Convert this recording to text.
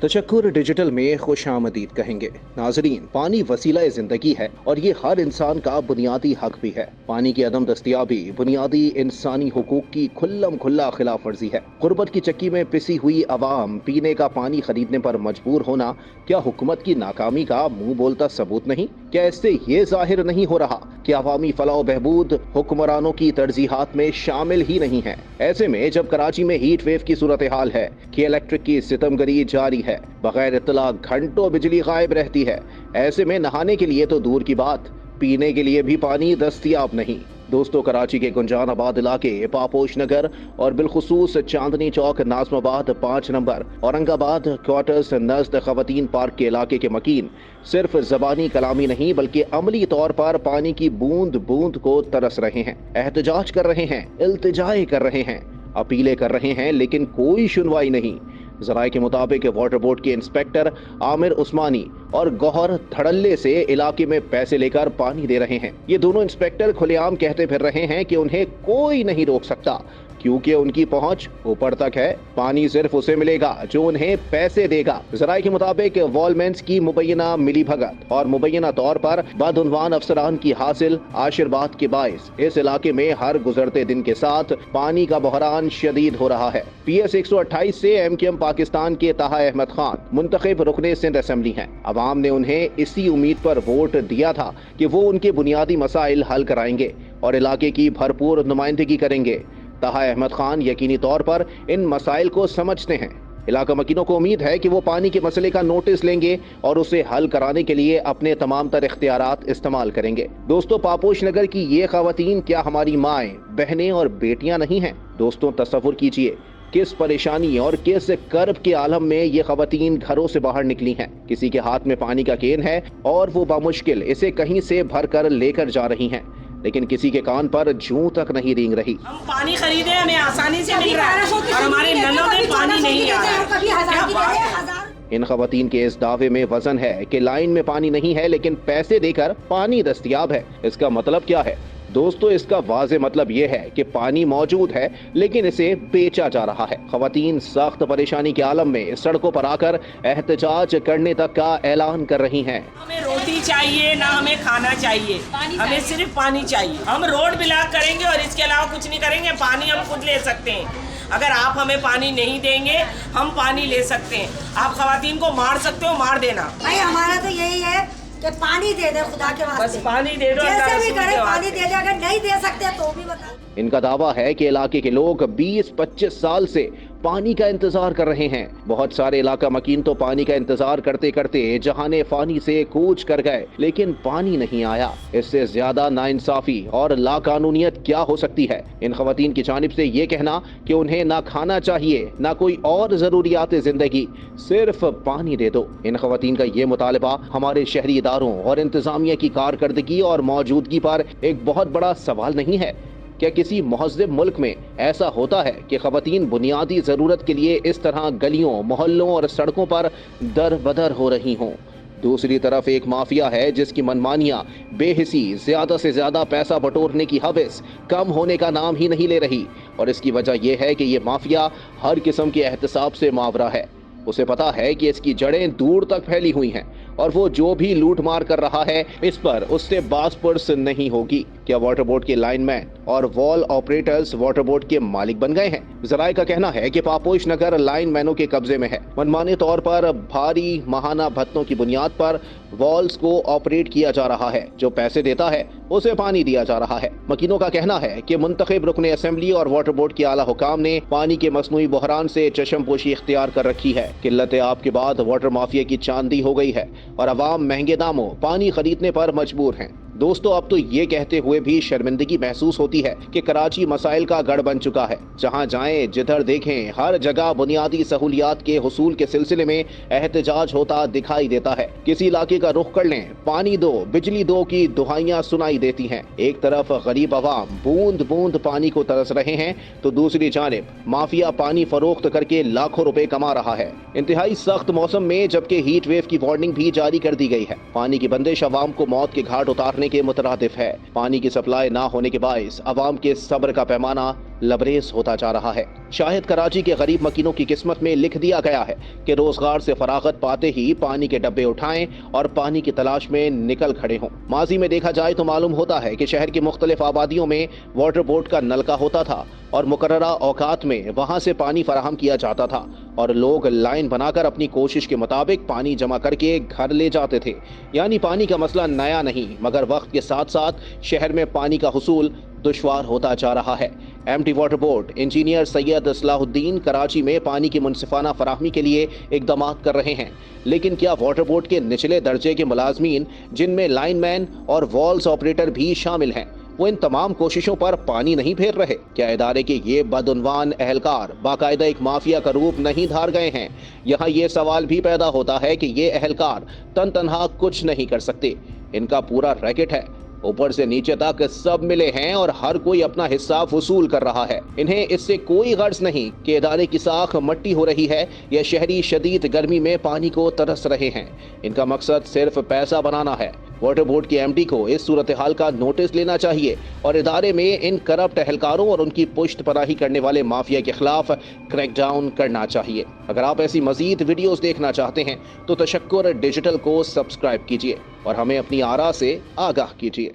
तशक्कुर digital में खुश आमदीद कहेंगे। नाजरीन, पानी वसीला जिंदगी है और ये हर इंसान का बुनियादी हक भी है। पानी की अदम दस्तियाबी बुनियादी इंसानी हुकूक की खुल्लम खुल्ला खिलाफ वर्जी है। गुर्बत की चक्की में पिसी हुई अवाम पीने का पानी खरीदने पर मजबूर होना क्या हुकूमत की नाकामी का मुंह बोलता सबूत नहीं? क्या इससे ये जाहिर नहीं हो रहा कि अवामी फलाह बहबूद हुक्मरानों की तरजीहात में शामिल ही नहीं है? ऐसे में जब कराची में हीट वेव की सूरत हाल है कि इलेक्ट्रिक की सितमगरी जारी है, बगैर इत्तला घंटों बिजली गायब रहती है, ऐसे में नहाने के लिए तो दूर की बात, पीने के लिए भी पानी दस्तयाब नहीं। दोस्तों, कराची के गुंजान आबाद इलाके, पापोश नगर और बिलखुसूस चांदनी चौक, नाज़माबाद 5 नंबर, औरंगाबाद क्वार्टर्स नज़द खवातीन पार्क के इलाके के मकीन सिर्फ ज़बानी कलामी नहीं बल्कि अमली तौर पर पानी की बूंद बूंद को तरस रहे हैं, एहतजाज कर रहे हैं, इल्तिजाए कर रहे हैं, अपीलें कर रहे हैं, लेकिन कोई सुनवाई नहीं। जराये के मुताबिक वाटर बोर्ड के इंस्पेक्टर आमिर उस्मानी और गौहर धड़ल्ले से इलाके में पैसे लेकर पानी दे रहे हैं। ये दोनों इंस्पेक्टर खुलेआम कहते फिर रहे हैं कि उन्हें कोई नहीं रोक सकता क्योंकि उनकी पहुंच ऊपर तक है। पानी सिर्फ उसे मिलेगा जो उन्हें पैसे देगा। जराये के मुताबिक वॉलमेंट्स की मुबैना मिली भगत और मुबैना तौर पर बदउनवान अफसरान की हासिल आशीर्वाद के बाइस इस इलाके में हर गुजरते दिन के साथ पानी का बहरान शदीद हो रहा है। PS 128 से MKM पाकिस्तान के ताहा अहमद खान मुंतखब रुकने सिंध असेंबली हैं। अवाम ने उन्हें इसी उम्मीद पर वोट दिया था कि वो उनके बुनियादी मसाइल हल कराएंगे और इलाके की भरपूर नुमाइंदगी करेंगे। ताहा अहमद खान यकीनी तौर पर इन मसाइल को समझते हैं। इलाका मकीनों को उम्मीद है कि वो पानी के मसले का नोटिस लेंगे और उसे हल कराने के लिए अपने तमाम तर इख्तियारात इस्तेमाल करेंगे। दोस्तों, पापोश नगर की ये खवातीन क्या हमारी माएँ, बहनें और बेटियां नहीं हैं? दोस्तों, तसव्वुर कीजिए किस परेशानी और किस कर्ब के आलम में ये खवातीन घरों से बाहर निकली हैं। किसी के हाथ में पानी का केन है और वो बामुश्किल इसे कहीं से भर कर लेकर जा रही हैं, लेकिन किसी के कान पर जूं तक नहीं रेंग रही। हम पानी खरीदे, हमें आसानी से मिल रहा है और हमारे नलों में पानी नहीं आ रहा है। इन खवातीन के इस दावे में वजन है कि लाइन में पानी नहीं है लेकिन पैसे देकर पानी दस्तयाब है। इसका मतलब क्या है? दोस्तों, इसका वाज़े मतलब ये है कि पानी मौजूद है लेकिन इसे बेचा जा रहा है। खवातीन सख्त परेशानी के आलम में सड़कों पर आकर एहतजाज करने तक का ऐलान कर रही हैं। हमें रोटी चाहिए ना हमें खाना चाहिए, हमें सिर्फ पानी चाहिए। हम रोड ब्लॉक करेंगे और इसके अलावा कुछ नहीं करेंगे। पानी हम खुद ले सकते हैं। अगर आप हमें पानी नहीं देंगे हम पानी ले सकते हैं। आप खवातीन को मार सकते हो, मार देना। भाई हमारा तो यही है कि पानी दे दे, खुदा के वास्ते बस पानी दे दो, जैसे भी करे पानी दे दे। अगर नहीं दे सकते तो भी बता। इनका दावा है कि इलाके के लोग 20-25 साल से पानी का इंतजार कर रहे हैं। बहुत सारे इलाका मकीन तो पानी का इंतजार करते करते जहाने फानी से कूच कर गए लेकिन पानी नहीं आया। इससे ज्यादा नाइंसाफी और लाकानूनियत क्या हो सकती है? इन खवातीन की जानिब से ये कहना कि उन्हें ना खाना चाहिए ना कोई और जरूरियात जिंदगी, सिर्फ पानी दे दो। इन खवातीन का ये मुतालबा हमारे शहरी इदारों और इंतजामिया की कारकर्दगी और मौजूदगी पर एक बहुत बड़ा सवाल नहीं है? क्या किसी महज़्ज़ब मुल्क में ऐसा होता है कि खवातीन बुनियादी ज़रूरत के लिए इस तरह गलियों, मोहल्लों और सड़कों पर दर बदर हो रही हों? दूसरी तरफ एक माफिया है जिसकी मनमानियां, बेहिसी, ज़्यादा से ज़्यादा पैसा बटोरने की हवस कम होने का नाम ही नहीं ले रही। और इसकी वजह यह है कि ये माफिया हर किस्म के एहतसाब से मावरा है। उसे पता है कि इसकी जड़ें दूर तक फैली हुई हैं और वो जो भी लूट मार कर रहा है इस पर उससे बास-पुर्स नहीं होगी। क्या वाटर बोर्ड के लाइनमैन और वॉल ऑपरेटर्स वाटर बोर्ड के मालिक बन गए हैं? जराये का कहना है कि पापोश नगर लाइनमैनों के कब्जे में है। मनमाने तौर पर भारी माहाना भत्तों की बुनियाद पर वॉल्स को ऑपरेट किया जा रहा है। जो पैसे देता है उसे पानी दिया जा रहा है। मकीनों का कहना है कि मुंतखब रुकने असेंबली और वाटर बोर्ड के आला हुकाम ने पानी के मसनूई बहरान से चशमपोशी इख्तियार कर रखी है। किल्लत आब के बाद वाटर माफिया की चांदी हो गई है और अवाम महंगे दामों पानी खरीदने पर मजबूर हैं। दोस्तों, अब तो ये कहते हुए भी शर्मिंदगी महसूस होती है कि कराची मसाइल का गढ़ बन चुका है। जहां जाएं, जिधर देखें, हर जगह बुनियादी सहूलियात के हुसूल के सिलसिले में एहतजाज होता दिखाई देता है। किसी इलाके का रुख कर लें, पानी दो, बिजली दो की दुहाइयां सुनाई देती हैं। एक तरफ गरीब अवाम बूंद बूंद पानी को तरस रहे हैं तो दूसरी जानिब माफिया पानी फरोख्त करके लाखों रुपए कमा रहा है। इंतहाई सख्त मौसम में जबकि हीट वेव की वार्निंग भी जारी कर दी गई है। पानी की बंदिश अवाम को मौत के घाट उतारने के मुतरादिफ है। पानी की सप्लाई ना होने के बायस अवाम के सब्र का पैमाना लबरेज होता जा रहा है। शायद कराची के गरीब मकीनों की किस्मत में लिख दिया गया है कि रोजगार से फरागत पाते ही पानी के डब्बे उठाएं और पानी की तलाश में निकल खड़े हों। माजी में देखा जाए तो मालूम होता है कि शहर की मुख्तलिफ आबादियों में वाटर बोर्ड का नलका होता था और मुकर्ररा औकात में वहां से पानी फराहम किया जाता था और लोग लाइन बनाकर अपनी कोशिश के मुताबिक पानी जमा करके घर ले जाते थे। यानी पानी का मसला नया नहीं, मगर वक्त के साथ साथ शहर में पानी का हुसूल दुश्वार होता जा रहा है। MD water board engineer Syed Salahuddin Karachi में पानी की मुनसिफाना फराहमी के लिए इकदामात कर रहे हैं, लेकिन क्या वाटर बोर्ड के निचले दर्जे के मुलाजमीन, जिनमें लाइनमैन और वॉल्स ऑपरेटर भी शामिल हैं, वो इन तमाम कोशिशों पर पानी नहीं फेर रहे? क्या इदारे के ये बदउनवान एहलकार बाकायदा एक माफिया का रूप नहीं धार गए हैं? यहाँ ये सवाल भी पैदा होता है कि ये एहलकार तन तनहा कुछ नहीं कर सकते, इनका पूरा रैकेट है, ऊपर से नीचे तक सब मिले हैं और हर कोई अपना हिस्सा वसूल कर रहा है। इन्हें इससे कोई गर्ज नहीं कि इदारे की साख मट्टी हो रही है या शहरी शदीद गर्मी में पानी को तरस रहे हैं। इनका मकसद सिर्फ पैसा बनाना है। वाटर बोर्ड के एमडी को इस सूरत हाल का नोटिस लेना चाहिए और इदारे में इन करप्ट एहलकारों और उनकी पुश्त पनाही करने वाले माफिया के खिलाफ क्रैकडाउन करना चाहिए। अगर आप ऐसी मजीद वीडियोस देखना चाहते हैं तो तशक्कुर डिजिटल को सब्सक्राइब कीजिए और हमें अपनी आरा से आगाह कीजिए।